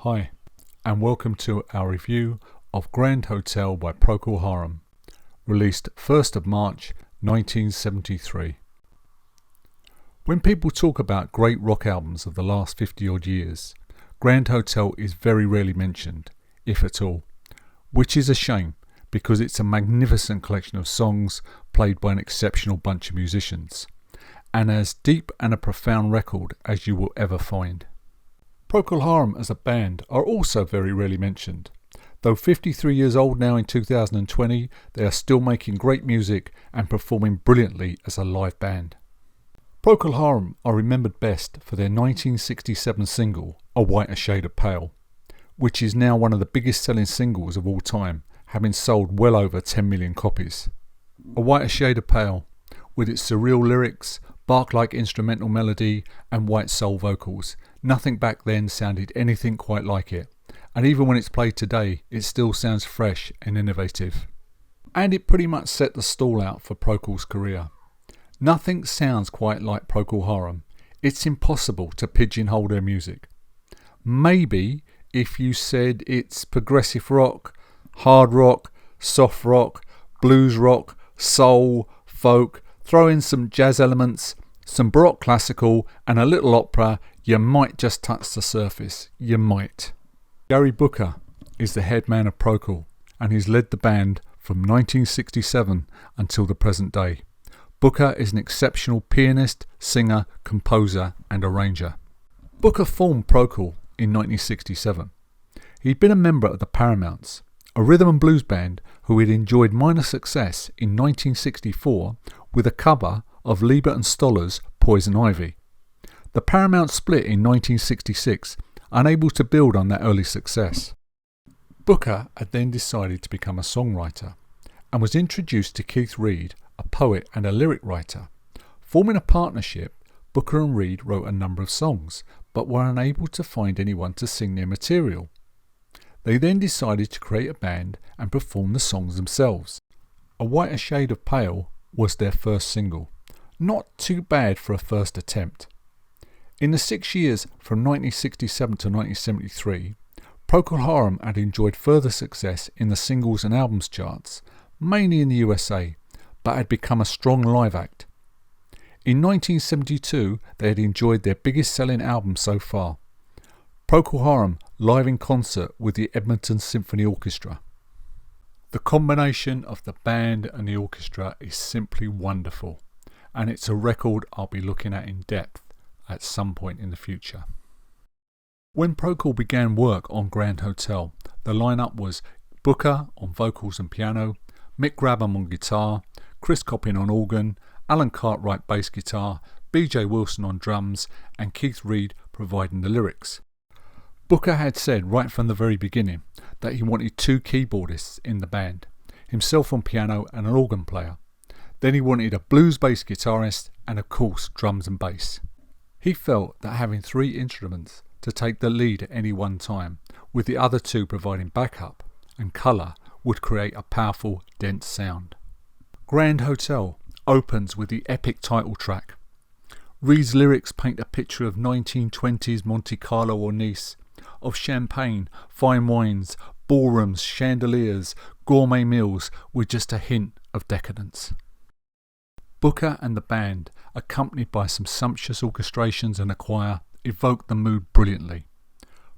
Hi, and welcome to our review of Grand Hotel by Procol Harum, released 1st of March 1973. When people talk about great rock albums of the last 50 odd years, Grand Hotel is very rarely mentioned, if at all, which is a shame because it's a magnificent collection of songs played by an exceptional bunch of musicians, and as deep and a profound record as you will ever find. Procol Harum as a band are also very rarely mentioned. Though 53 years old now in 2020, they are still making great music and performing brilliantly as a live band. Procol Harum are remembered best for their 1967 single, A Whiter Shade of Pale, which is now one of the biggest selling singles of all time, having sold well over 10 million copies. A Whiter Shade of Pale, with its surreal lyrics, bark-like instrumental melody and white soul vocals. Nothing back then sounded anything quite like it, and even when it's played today, it still sounds fresh and innovative. And it pretty much set the stall out for Procol's career. Nothing sounds quite like Procol Harum. It's impossible to pigeonhole their music. Maybe if you said it's progressive rock, hard rock, soft rock, blues rock, soul, folk, throw in some jazz elements, some baroque classical and a little opera, you might just touch the surface. You might. Gary Booker is the head man of Procol, and he's led the band from 1967 until the present day. Booker is an exceptional pianist, singer, composer and arranger. Booker formed Procol in 1967. He'd been a member of the Paramounts, a rhythm and blues band who had enjoyed minor success in 1964 with a cover of Leiber and Stoller's Poison Ivy. The Paramount split in 1966, unable to build on that early success. Booker had then decided to become a songwriter and was introduced to Keith Reid, a poet and a lyric writer. Forming a partnership, Booker and Reid wrote a number of songs, but were unable to find anyone to sing their material. They then decided to create a band and perform the songs themselves. A Whiter Shade of Pale was their first single. Not too bad for a first attempt. In the 6 years from 1967 to 1973, Procol Harum had enjoyed further success in the singles and albums charts, mainly in the USA, but had become a strong live act. In 1972, they had enjoyed their biggest selling album so far, Procol Harum live in concert with the Edmonton Symphony Orchestra. The combination of the band and the orchestra is simply wonderful, and it's a record I'll be looking at in depth at some point in the future. When Procol began work on Grand Hotel, the lineup was Booker on vocals and piano, Mick Grabham on guitar, Chris Coppin on organ, Alan Cartwright bass guitar, BJ Wilson on drums, and Keith Reid providing the lyrics. Booker had said right from the very beginning that he wanted two keyboardists in the band, himself on piano and an organ player. Then he wanted a blues bass guitarist and of course drums and bass. He felt that having three instruments to take the lead at any one time, with the other two providing backup and colour, would create a powerful, dense sound. Grand Hotel opens with the epic title track. Reid's lyrics paint a picture of 1920s Monte Carlo or Nice, of champagne, fine wines, ballrooms, chandeliers, gourmet meals with just a hint of decadence. Booker and the band, accompanied by some sumptuous orchestrations and a choir, evoke the mood brilliantly,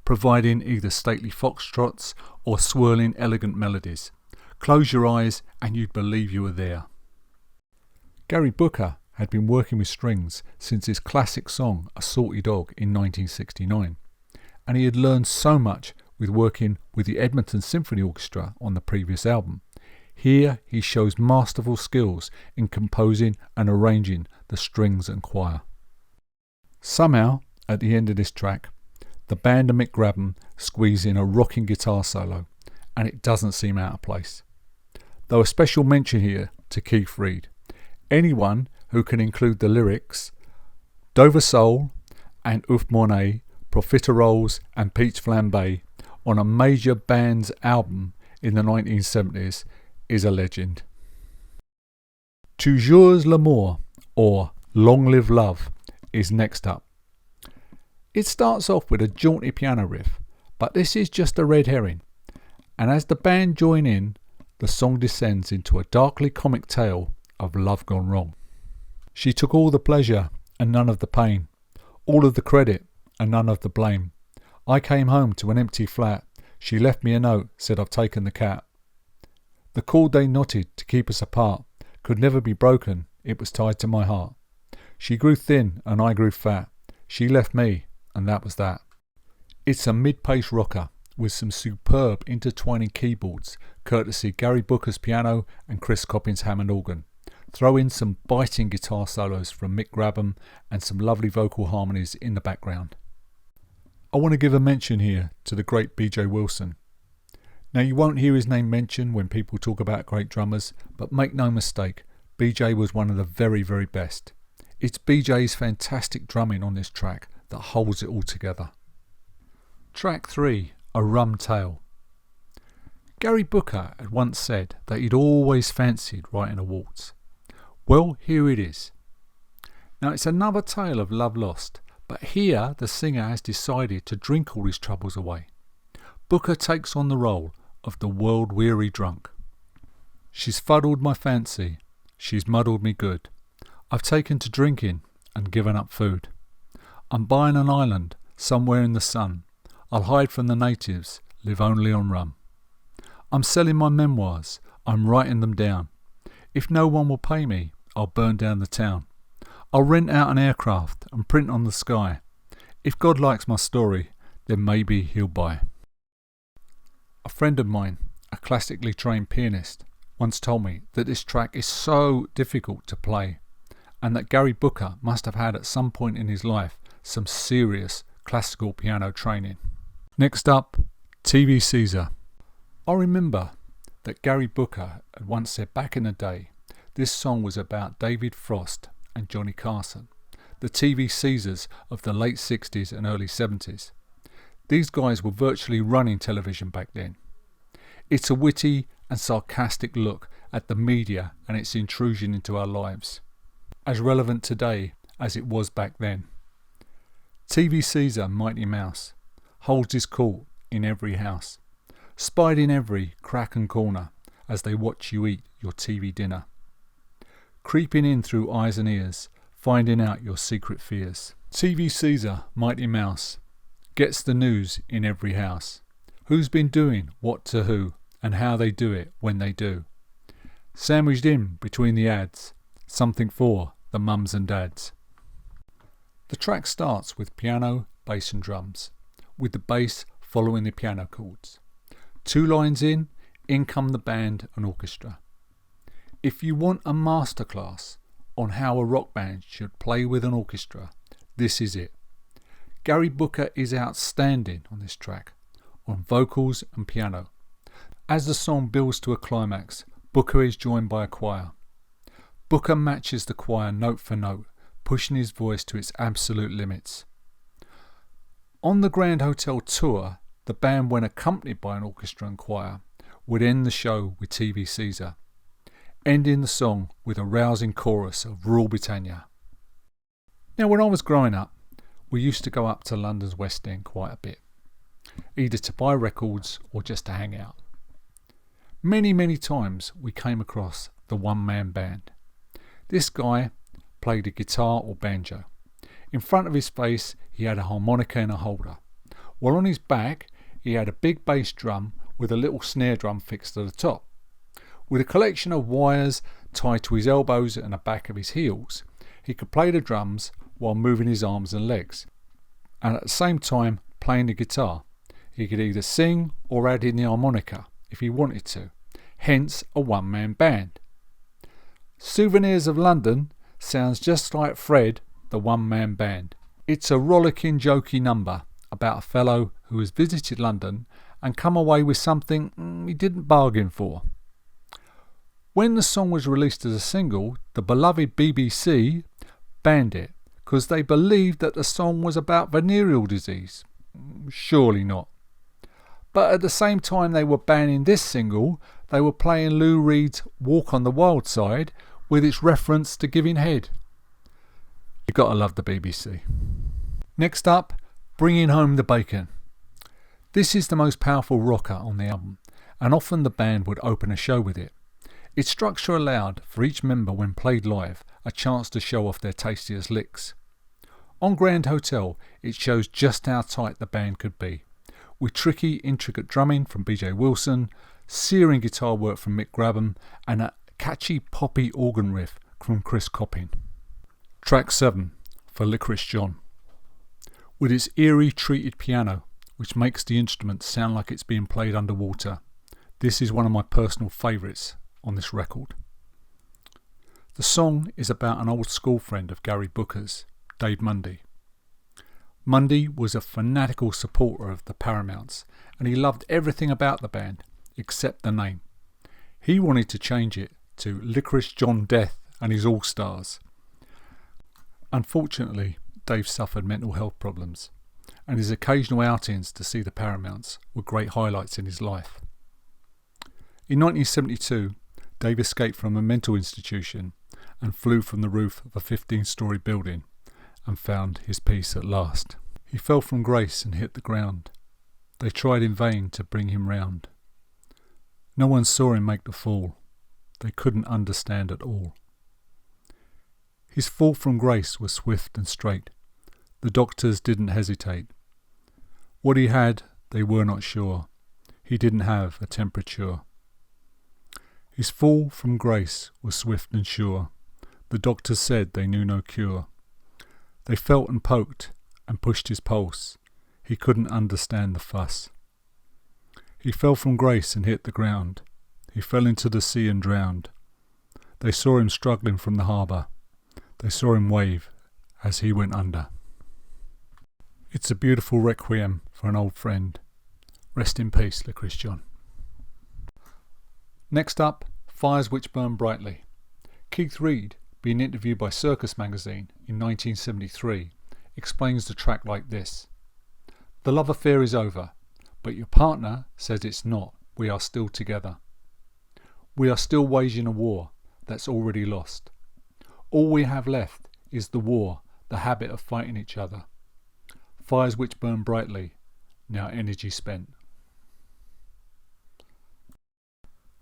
providing either stately foxtrots or swirling elegant melodies. Close your eyes and you'd believe you were there. Gary Booker had been working with strings since his classic song A Salty Dog in 1969, and he had learned so much with working with the Edmonton Symphony Orchestra on the previous album. Here he shows masterful skills in composing and arranging the strings and choir. Somehow, at the end of this track, the band and Mick Grabham squeeze in a rocking guitar solo, and it doesn't seem out of place. Though a special mention here to Keith Reid. Anyone who can include the lyrics Dover Soul and Ouf Mornay, Profiteroles and Peach Flambé on a major band's album in the 1970s is a legend. Toujours l'amour, or Long Live Love, is next up. It starts off with a jaunty piano riff, But this is just a red herring, and as the band join in, the song descends into a darkly comic tale of love gone wrong. She took all the pleasure and none of the pain, all of the credit and none of the blame. I came home to an empty flat. She left me a note, said I've taken the cat. The cord they knotted to keep us apart could never be broken, it was tied to my heart. She grew thin and I grew fat. She left me and that was that. It's a mid-pace rocker with some superb intertwining keyboards, courtesy Gary Booker's piano and Chris Coppin's Hammond organ. Throw in some biting guitar solos from Mick Grabham and some lovely vocal harmonies in the background. I want to give a mention here to the great B.J. Wilson. Now you won't hear his name mentioned when people talk about great drummers, but make no mistake, B.J. was one of the very, very best. It's B.J.'s fantastic drumming on this track that holds it all together. Track 3, A Rum Tale. Gary Booker had once said that he'd always fancied writing a waltz. Well, here it is. Now it's another tale of love lost, but here the singer has decided to drink all his troubles away. Booker takes on the role of the world-weary drunk. She's fuddled my fancy, she's muddled me good. I've taken to drinking and given up food. I'm buying an island somewhere in the sun. I'll hide from the natives, live only on rum. I'm selling my memoirs, I'm writing them down. If no one will pay me, I'll burn down the town. I'll rent out an aircraft and print on the sky. If God likes my story, then maybe he'll buy. A friend of mine, a classically trained pianist, once told me that this track is so difficult to play and that Gary Booker must have had at some point in his life some serious classical piano training. Next up, TV Caesar. I remember that Gary Booker had once said back in the day this song was about David Frost and Johnny Carson, the TV Caesars of the late 60s and early 70s. These guys were virtually running television back then. It's a witty and sarcastic look at the media and its intrusion into our lives, as relevant today as it was back then. TV Caesar, Mighty Mouse, holds his court in every house, spied in every crack and corner as they watch you eat your TV dinner, creeping in through eyes and ears, finding out your secret fears. TV Caesar, Mighty Mouse, gets the news in every house. Who's been doing what to who and how they do it when they do. Sandwiched in between the ads, something for the mums and dads. The track starts with piano, bass and drums, with the bass following the piano chords. 2 lines in come the band and orchestra. If you want a masterclass on how a rock band should play with an orchestra, this is it. Gary Booker is outstanding on this track, on vocals and piano. As the song builds to a climax, Booker is joined by a choir. Booker matches the choir note for note, pushing his voice to its absolute limits. On the Grand Hotel tour, the band, when accompanied by an orchestra and choir, would end the show with TV Caesar, ending the song with a rousing chorus of Rule Britannia. Now, when I was growing up, we used to go up to London's West End quite a bit, either to buy records or just to hang out. Many times we came across the one-man band. This guy played a guitar or banjo. In front of his face he had a harmonica in a holder, while on his back he had a big bass drum with a little snare drum fixed at the top. With a collection of wires tied to his elbows and the back of his heels, he could play the drums while moving his arms and legs, and at the same time playing the guitar. He could either sing or add in the harmonica if he wanted to, hence a one-man band. Souvenirs of London sounds just like Fred, the one-man band. It's a rollicking, jokey number about a fellow who has visited London and come away with something he didn't bargain for. When the song was released as a single, the beloved BBC banned it because they believed that the song was about venereal disease. Surely not. But at the same time they were banning this single, they were playing Lou Reed's Walk on the Wild Side with its reference to giving head. You've got to love the BBC. Next up, Bringing Home the Bacon. This is the most powerful rocker on the album, and often the band would open a show with it. Its structure allowed for each member, when played live, a chance to show off their tastiest licks. On Grand Hotel, it shows just how tight the band could be, with tricky, intricate drumming from BJ Wilson, searing guitar work from Mick Grabham, and a catchy poppy organ riff from Chris Coppin. Track 7, for Licorice John. With its eerie treated piano, which makes the instrument sound like it's being played underwater, this is one of my personal favourites on this record. The song is about an old school friend of Gary Booker's, Dave Mundy. Mundy was a fanatical supporter of the Paramounts, and he loved everything about the band except the name. He wanted to change it to Licorice John Death and his All-Stars. Unfortunately, Dave suffered mental health problems, and his occasional outings to see the Paramounts were great highlights in his life. In 1972, Dave escaped from a mental institution and flew from the roof of a 15-storey building and found his peace at last. He fell from grace and hit the ground. They tried in vain to bring him round. No one saw him make the fall. They couldn't understand at all. His fall from grace was swift and straight. The doctors didn't hesitate. What he had, they were not sure. He didn't have a temperature. His fall from grace was swift and sure. The doctors said they knew no cure. They felt and poked and pushed his pulse. He couldn't understand the fuss. He fell from grace and hit the ground. He fell into the sea and drowned. They saw him struggling from the harbour. They saw him wave as he went under. It's a beautiful requiem for an old friend. Rest in peace, Licorice John. Next up, Fires Which Burn Brightly. Keith Reid, being interviewed by Circus magazine in 1973, explains the track like this. The love affair is over, but your partner says it's not. We are still together. We are still waging a war that's already lost. All we have left is the war, the habit of fighting each other. Fires which burn brightly, now energy spent.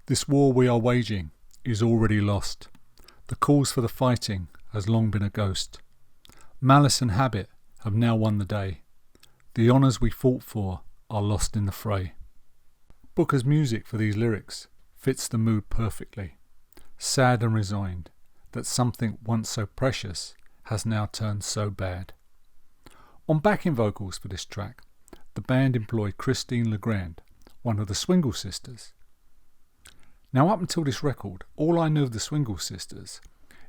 This war we are waging is already lost. The cause for the fighting has long been a ghost. Malice and habit have now won the day. The honours we fought for are lost in the fray. Booker's music for these lyrics fits the mood perfectly. Sad and resigned that something once so precious has now turned so bad. On backing vocals for this track, the band employed Christine Legrand, one of the Swingle sisters. Now, up until this record, all I knew of the Swingle sisters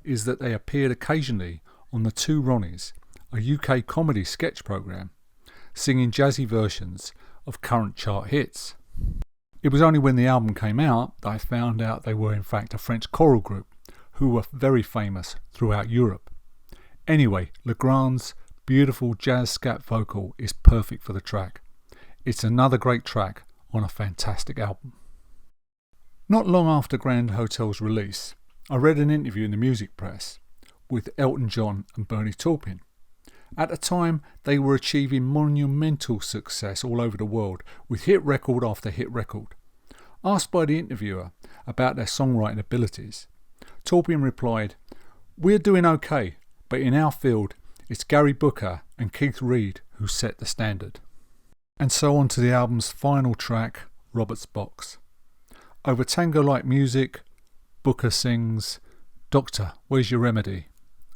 is that they appeared occasionally on the Two Ronnies, a UK comedy sketch programme, singing jazzy versions of current chart hits. It was only when the album came out that I found out they were in fact a French choral group who were very famous throughout Europe. Anyway, Legrand's beautiful jazz scat vocal is perfect for the track. It's another great track on a fantastic album. Not long after Grand Hotel's release, I read an interview in the music press with Elton John and Bernie Taupin. At the time, they were achieving monumental success all over the world with hit record after hit record. Asked by the interviewer about their songwriting abilities, Taupin replied, "We're doing okay, but in our field, it's Gary Booker and Keith Reid who set the standard." And so on to the album's final track, Robert's Box. Over tango-like music, Booker sings, "Doctor, where's your remedy?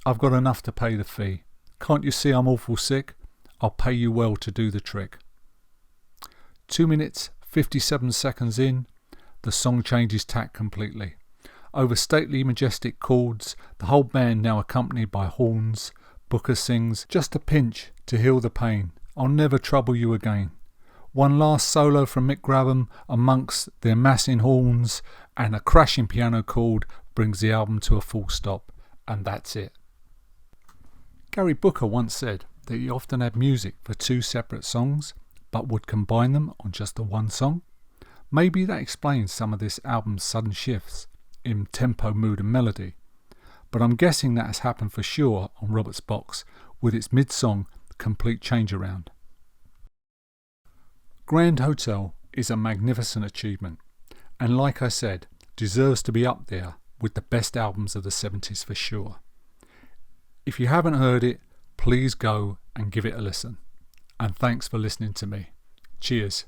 I've got enough to pay the fee. Can't you see I'm awful sick? I'll pay you well to do the trick." 2 minutes, 57 seconds in, the song changes tack completely. Over stately, majestic chords, the whole band now accompanied by horns, Booker sings, "Just a pinch to heal the pain. I'll never trouble you again." One last solo from Mick Grabham amongst their massing horns, and a crashing piano chord brings the album to a full stop, and that's it. Gary Booker once said that he often had music for 2 separate songs, but would combine them on just the one song. Maybe that explains some of this album's sudden shifts in tempo, mood and melody, but I'm guessing that has happened for sure on Robert's Box with its mid-song complete change around. Grand Hotel is a magnificent achievement, and like I said, deserves to be up there with the best albums of the 70s for sure. If you haven't heard it, please go and give it a listen. And thanks for listening to me. Cheers.